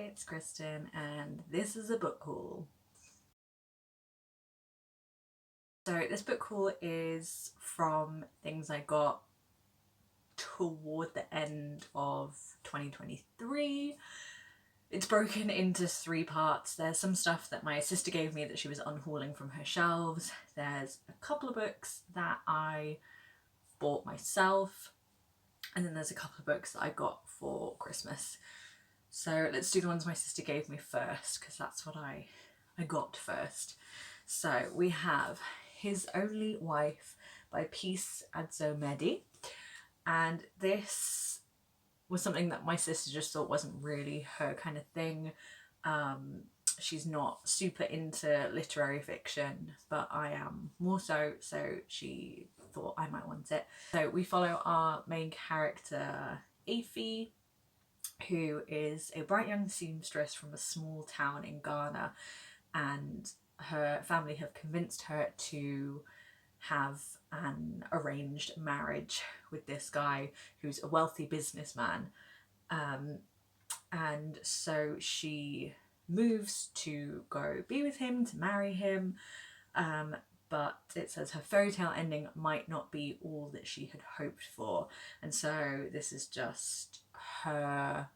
it's Kristen and this is a book haul. So this book haul is from things I got toward the end of 2023. It's broken into 3 parts. There's some stuff that my sister gave me that she was unhauling from her shelves. There's a couple of books that I bought myself, and then there's a couple of books that I got for Christmas. So let's do the ones my sister gave me first, because that's what I got first. So we have His Only Wife by Peace Adzomedi, and this was something that my sister just thought wasn't really her kind of thing. She's not super into literary fiction, but I am more so she thought I might want it. So we follow our main character, Afi, who is a bright young seamstress from a small town in Ghana, and her family have convinced her to have an arranged marriage with this guy who's a wealthy businessman. And so she moves to go be with him, to marry him. But it says her fairy tale ending might not be all that she had hoped for. And so this is just her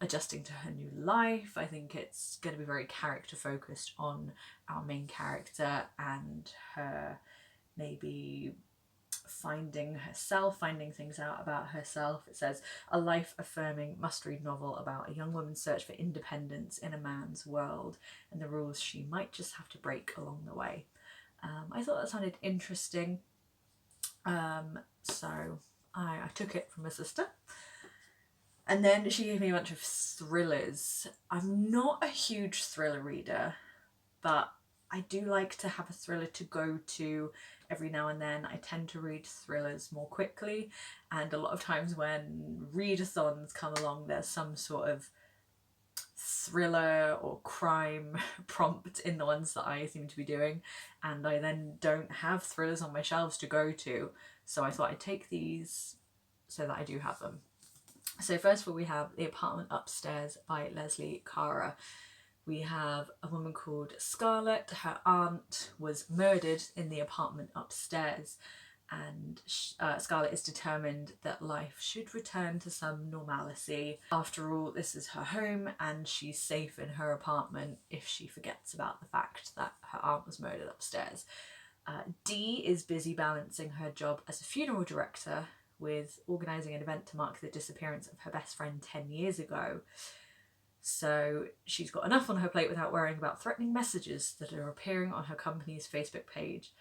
adjusting to her new life. I think it's going to be very character focused on our main character and her maybe finding herself, finding things out about herself. It says, a life-affirming must-read novel about a young woman's search for independence in a man's world and the rules she might just have to break along the way. I thought that sounded interesting, so I took it from my sister. And then she gave me a bunch of thrillers. I'm not a huge thriller reader, but I do like to have a thriller to go to every now and then. I tend to read thrillers more quickly, and a lot of times when readathons come along, there's some sort of thriller or crime prompt in the ones that I seem to be doing, and I then don't have thrillers on my shelves to go to, so I thought I'd take these so that I do have them. So first of all, we have The Apartment Upstairs by Leslie Cara. We have a woman called Scarlett. Her aunt was murdered in the apartment upstairs, and Scarlett is determined that life should return to some normalcy. After all, this is her home and she's safe in her apartment if she forgets about the fact that her aunt was murdered upstairs. Dee is busy balancing her job as a funeral director with organising an event to mark the disappearance of her best friend 10 years ago. So she's got enough on her plate without worrying about threatening messages that are appearing on her company's Facebook page.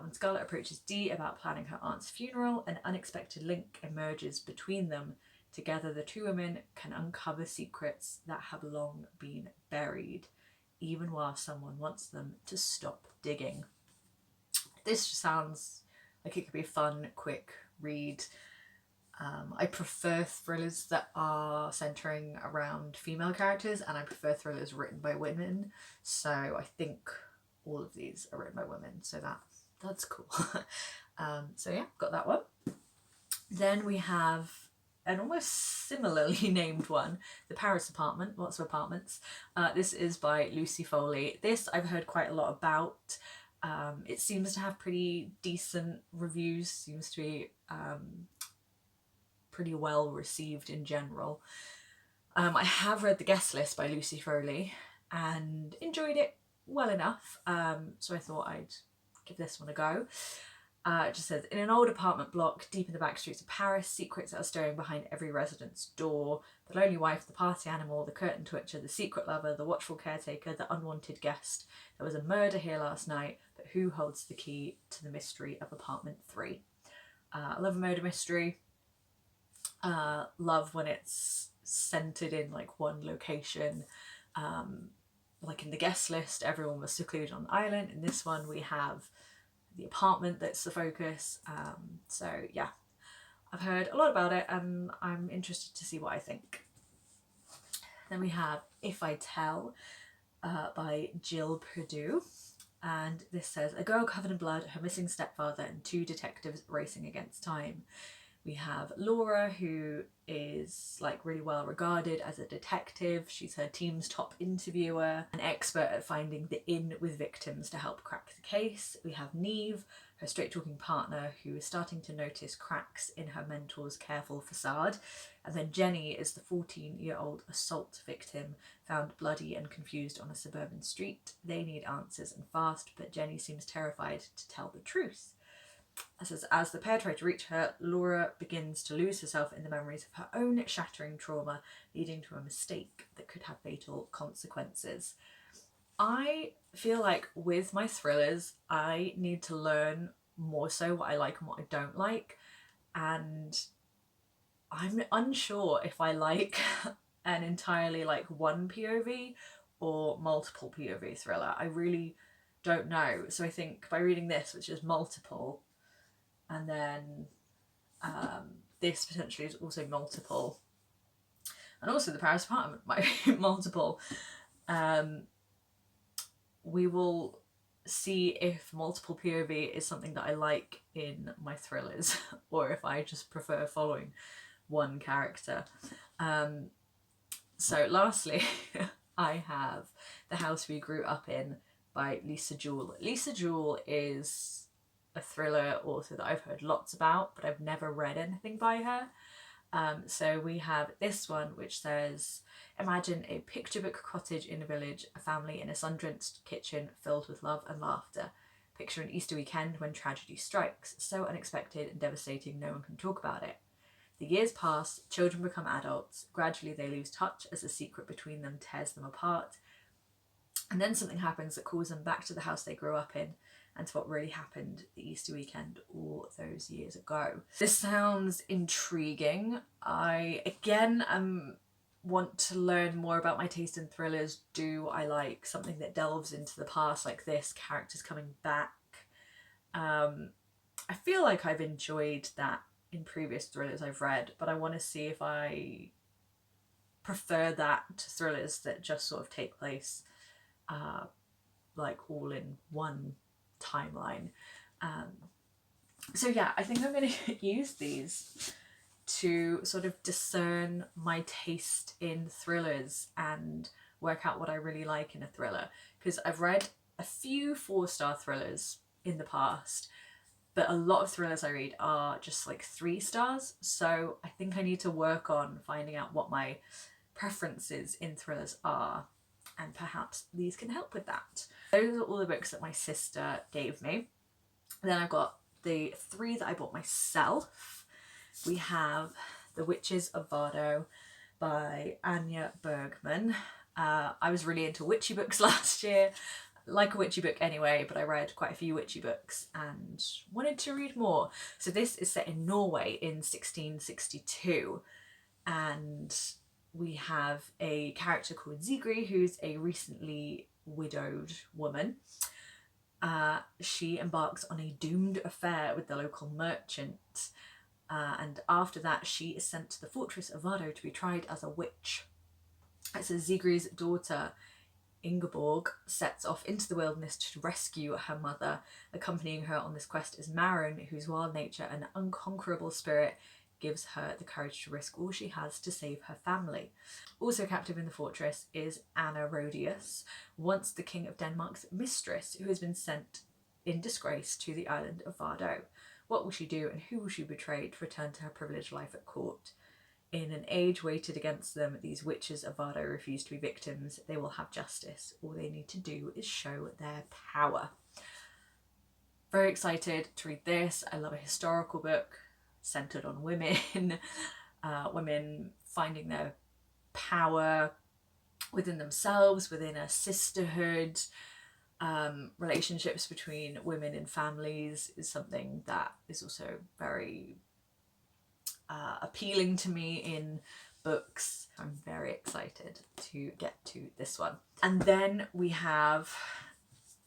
When Scarlett approaches Dee about planning her aunt's funeral, an unexpected link emerges between them. Together, the two women can uncover secrets that have long been buried, even while someone wants them to stop digging. This sounds like it could be a fun, quick read. I prefer thrillers that are centering around female characters, and I prefer thrillers written by women, so I think all of these are written by women, so that's cool. So yeah, got that one. Then we have an almost similarly named one, The Paris Apartment, lots of apartments. This is by Lucy Foley. This I've heard quite a lot about. It seems to have pretty decent reviews, seems to be pretty well received in general. I have read The Guest List by Lucy Foley and enjoyed it well enough, so I thought I'd give this one a go. It just says, in an old apartment block deep in the back streets of Paris, secrets are stirring behind every resident's door. The lonely wife, the party animal, the curtain twitcher, the secret lover, the watchful caretaker, the unwanted guest. There was a murder here last night, but who holds the key to the mystery of apartment 3? I love a murder mystery. Love when it's centered in like one location. Like in The Guest List, everyone was secluded on the island. In this one, we have the apartment that's the focus. So yeah, I've heard a lot about it and I'm interested to see what I think. Then we have If I Tell by Jill Perdue. And this says, a girl covered in blood, her missing stepfather, and 2 detectives racing against time. We have Laura, who is like really well regarded as a detective. She's her team's top interviewer, an expert at finding the in with victims to help crack the case. We have Neve, her straight talking partner, who is starting to notice cracks in her mentor's careful facade. And then Jenny is the 14-year-old assault victim found bloody and confused on a suburban street. They need answers and fast, but Jenny seems terrified to tell the truth. As the pair try to reach her, Laura begins to lose herself in the memories of her own shattering trauma, leading to a mistake that could have fatal consequences. I feel like with my thrillers, I need to learn more so what I like and what I don't like. And I'm unsure if I like an entirely like one POV or multiple POV thriller. I really don't know. So I think by reading this, which is multiple, and then this potentially is also multiple, and also the Paris apartment might be multiple, we will see if multiple POV is something that I like in my thrillers or if I just prefer following one character. So lastly, I have The House We Grew Up In by Lisa Jewell. Lisa Jewell is a thriller author that I've heard lots about, but I've never read anything by her. So we have this one, which says, imagine a picture book cottage in a village, a family in a sun-drenched kitchen filled with love and laughter. Picture an Easter weekend when tragedy strikes, so unexpected and devastating no one can talk about it. The years pass, children become adults, gradually they lose touch as the secret between them tears them apart. And then something happens that calls them back to the house they grew up in and to what really happened the Easter weekend all those years ago. This sounds intriguing. I, again, want to learn more about my taste in thrillers. Do I like something that delves into the past like this, characters coming back? I feel like I've enjoyed that in previous thrillers I've read, but I want to see if I prefer that to thrillers that just sort of take place like all in one timeline. So yeah, I think I'm going to use these to sort of discern my taste in thrillers and work out what I really like in a thriller, because I've read a few 4-star thrillers in the past, but a lot of thrillers I read are just like 3 stars, so I think I need to work on finding out what my preferences in thrillers are, and perhaps these can help with that. Those are all the books that my sister gave me. Then I've got the 3 that I bought myself. We have The Witches of Vardo by Anya Bergman. I was really into witchy books last year, like a witchy book anyway, but I read quite a few witchy books and wanted to read more. So this is set in Norway in 1662, and we have a character called Sigrid, who's a recently widowed woman. She embarks on a doomed affair with the local merchant, and after that she is sent to the fortress of Vardo to be tried as a witch. So Sigrid's daughter Ingeborg sets off into the wilderness to rescue her mother. Accompanying her on this quest is Maren, whose wild nature and unconquerable spirit gives her the courage to risk all she has to save her family. Also captive in the fortress is Anna Rodius, once the King of Denmark's mistress, who has been sent in disgrace to the island of Vardo. What will she do, and who will she betray to return to her privileged life at court? In an age weighted against them, these witches of Vardo refuse to be victims. They will have justice. All they need to do is show their power. Very excited to read this. I love a historical book centered on women, women finding their power within themselves, within a sisterhood. Relationships between women in families is something that is also very appealing to me in books. I'm very excited to get to this one. And then we have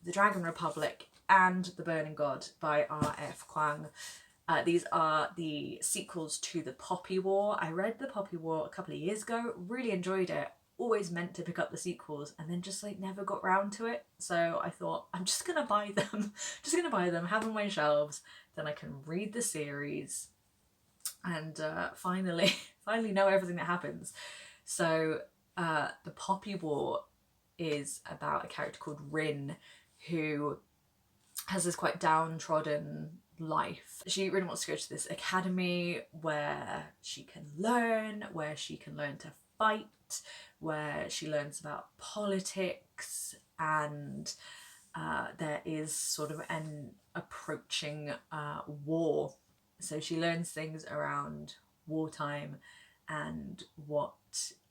The Dragon Republic and The Burning God by R.F. Kuang. These are the sequels to The Poppy War. I read The Poppy War a couple of years ago, really enjoyed it, always meant to pick up the sequels and then just like never got round to it. So I thought, I'm just gonna buy them, have them on my shelves, then I can read the series and finally finally know everything that happens. So the Poppy War is about a character called Rin, who has this quite downtrodden life. She really wants to go to this academy where she can learn, to fight, where she learns about politics, and there is sort of an approaching war. So she learns things around wartime and what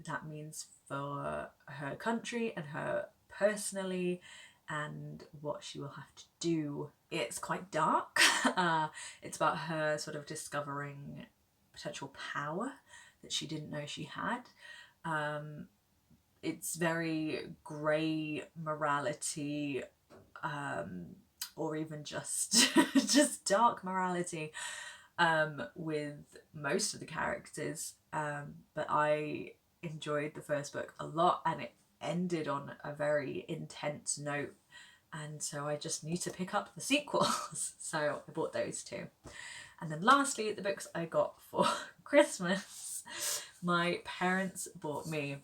that means for her country and her personally, and what she will have to do. It's quite dark. It's about her sort of discovering potential power that she didn't know she had. It's very grey morality, or even just just dark morality, with most of the characters. But I enjoyed the first book a lot, and it ended on a very intense note, and so I just need to pick up the sequels. So I bought those two. And then lastly, the books I got for Christmas. My parents bought me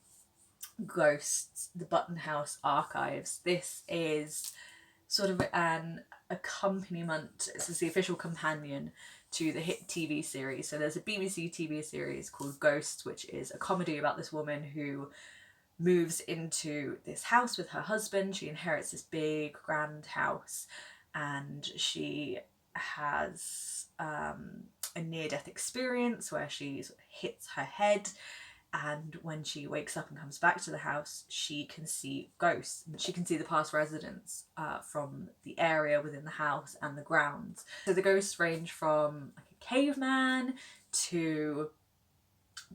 Ghosts, the Button House Archives. This is sort of an accompaniment, this is the official companion to the hit TV series. So there's a BBC TV series called Ghosts, which is a comedy about this woman who moves into this house with her husband. She inherits this big grand house, and she has a near-death experience where she sort of hits her head, and when she wakes up and comes back to the house, she can see ghosts. She can see the past residents from the area within the house and the grounds. So the ghosts range from like a caveman to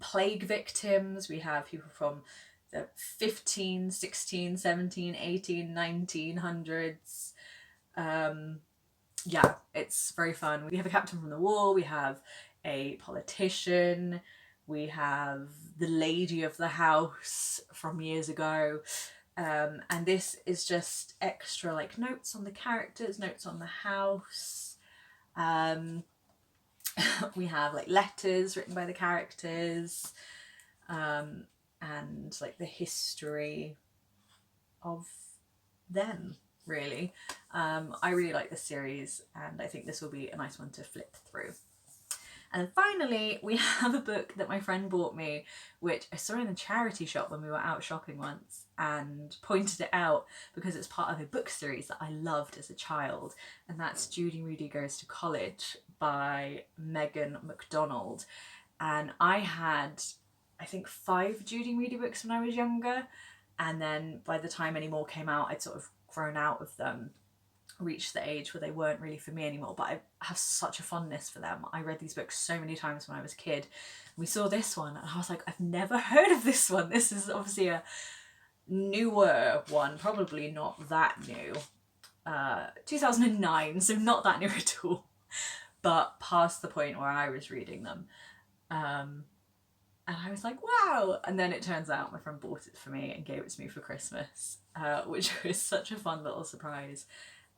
plague victims. We have people from the 15, 16, 17, 18, 1900s. Yeah, it's very fun. We have a captain from the war, we have a politician, we have the lady of the house from years ago. And this is just extra like notes on the characters, notes on the house. We have like letters written by the characters, and like the history of them, really. I really like this series, and I think this will be a nice one to flip through. And then finally, we have a book that my friend bought me, which I saw in the charity shop when we were out shopping once, and pointed it out because it's part of a book series that I loved as a child, and that's Judy Moody Goes to College by Megan McDonald. And I had, I think, 5 Judy Moody books when I was younger, and then by the time any more came out, I'd sort of grown out of them, reached the age where they weren't really for me anymore, but I have such a fondness for them. I read these books so many times when I was a kid. We saw this one and I was like, I've never heard of this one. This is obviously a newer one, probably not that new. 2009, so not that new at all, but past the point where I was reading them. And I was like, wow! And then it turns out my friend bought it for me and gave it to me for Christmas, which was such a fun little surprise.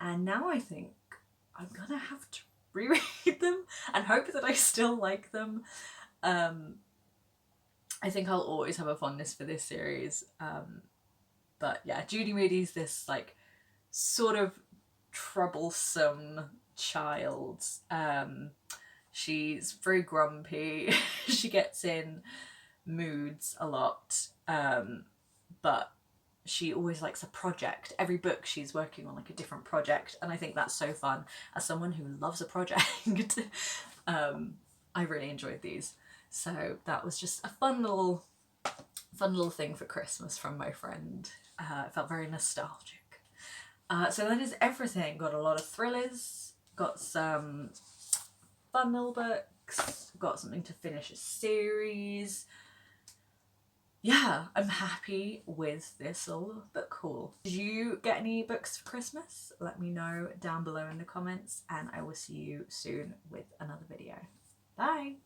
And now I think I'm gonna have to reread them and hope that I still like them. I think I'll always have a fondness for this series. But yeah, Judy Moody's this like sort of troublesome child. She's very grumpy. She gets in moods a lot, but she always likes a project. Every book she's working on like a different project, and I think that's so fun. As someone who loves a project, I really enjoyed these. So that was just a fun little thing for Christmas from my friend. It felt very nostalgic. So that is everything. Got a lot of thrillers, got some fun little books, got something to finish a series. Yeah, I'm happy with this little book haul. Did you get any books for Christmas? Let me know down below in the comments, and I will see you soon with another video. Bye!